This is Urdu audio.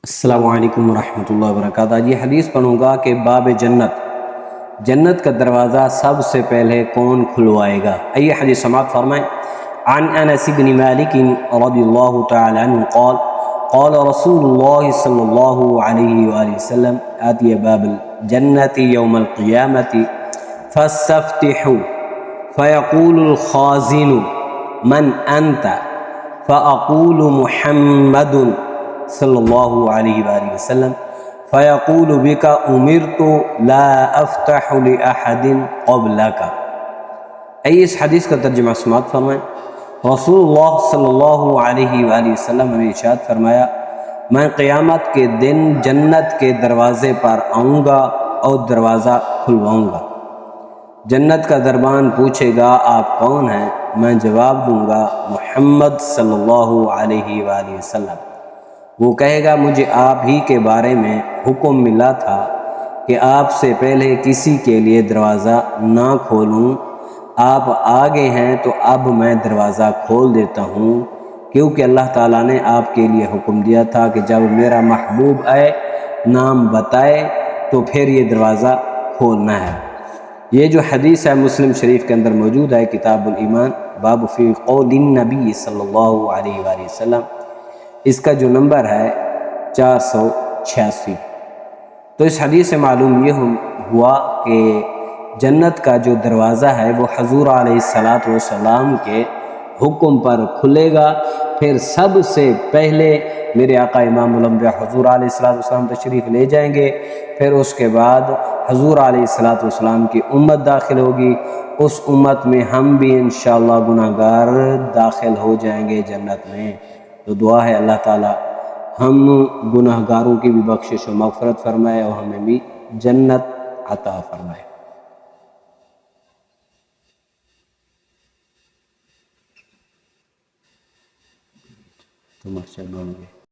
السلام علیکم ورحمۃ اللہ وبرکاتہ۔ یہ حدیث پڑھوں گا کہ باب جنت کا دروازہ سب سے پہلے کون کھلوائے گا۔ آئیے حدیث سماعت فرمائیں۔ عن انس بن مالک رضی اللہ تعالی عنہ قال قال رسول اللہ صلی اللہ علیہ وآلہ وسلم آتی باب الجنت یوم القیامت فاستفتحوا فیقول الخازن من انت فاقول محمد صلی اللہ علیہ وآلہ وسلم فیقول بک امرت لا افتح لأحد قبلک۔ آئیے اس حدیث کا ترجمہ سماعت فرمائیں۔ رسول اللہ صلی اللہ علیہ وآلہ وسلم نے ارشاد فرمایا، میں قیامت کے دن جنت کے دروازے پر آؤں گا اور دروازہ کھلواؤں گا۔ جنت کا دربان پوچھے گا آپ کون ہیں؟ میں جواب دوں گا محمد صلی اللہ علیہ وآلہ وسلم۔ وہ کہے گا مجھے آپ ہی کے بارے میں حکم ملا تھا کہ آپ سے پہلے کسی کے لیے دروازہ نہ کھولوں، آپ آگے ہیں تو اب میں دروازہ کھول دیتا ہوں، کیونکہ اللہ تعالیٰ نے آپ کے لیے حکم دیا تھا کہ جب میرا محبوب آئے نام بتائے تو پھر یہ دروازہ کھولنا ہے۔ یہ جو حدیث ہے مسلم شریف کے اندر موجود ہے، کتاب الایمان باب فی قول النبی صلی اللہ علیہ وآلہ وسلم، اس کا جو نمبر ہے 486۔ تو اس حدیث سے معلوم یہ ہوا کہ جنت کا جو دروازہ ہے وہ حضور علیہ السلام کے حکم پر کھلے گا۔ پھر سب سے پہلے میرے آقا امام الانبیاء حضور علیہ السلام تشریف لے جائیں گے، پھر اس کے بعد حضور علیہ السلام کی امت داخل ہوگی، اس امت میں ہم بھی انشاءاللہ گناہگار داخل ہو جائیں گے جنت میں۔ تو دعا ہے اللہ تعالی ہم گناہگاروں کی بھی بخشش و مغفرت فرمائے اور ہمیں بھی جنت عطا فرمائے۔ تو ماشاءاللہ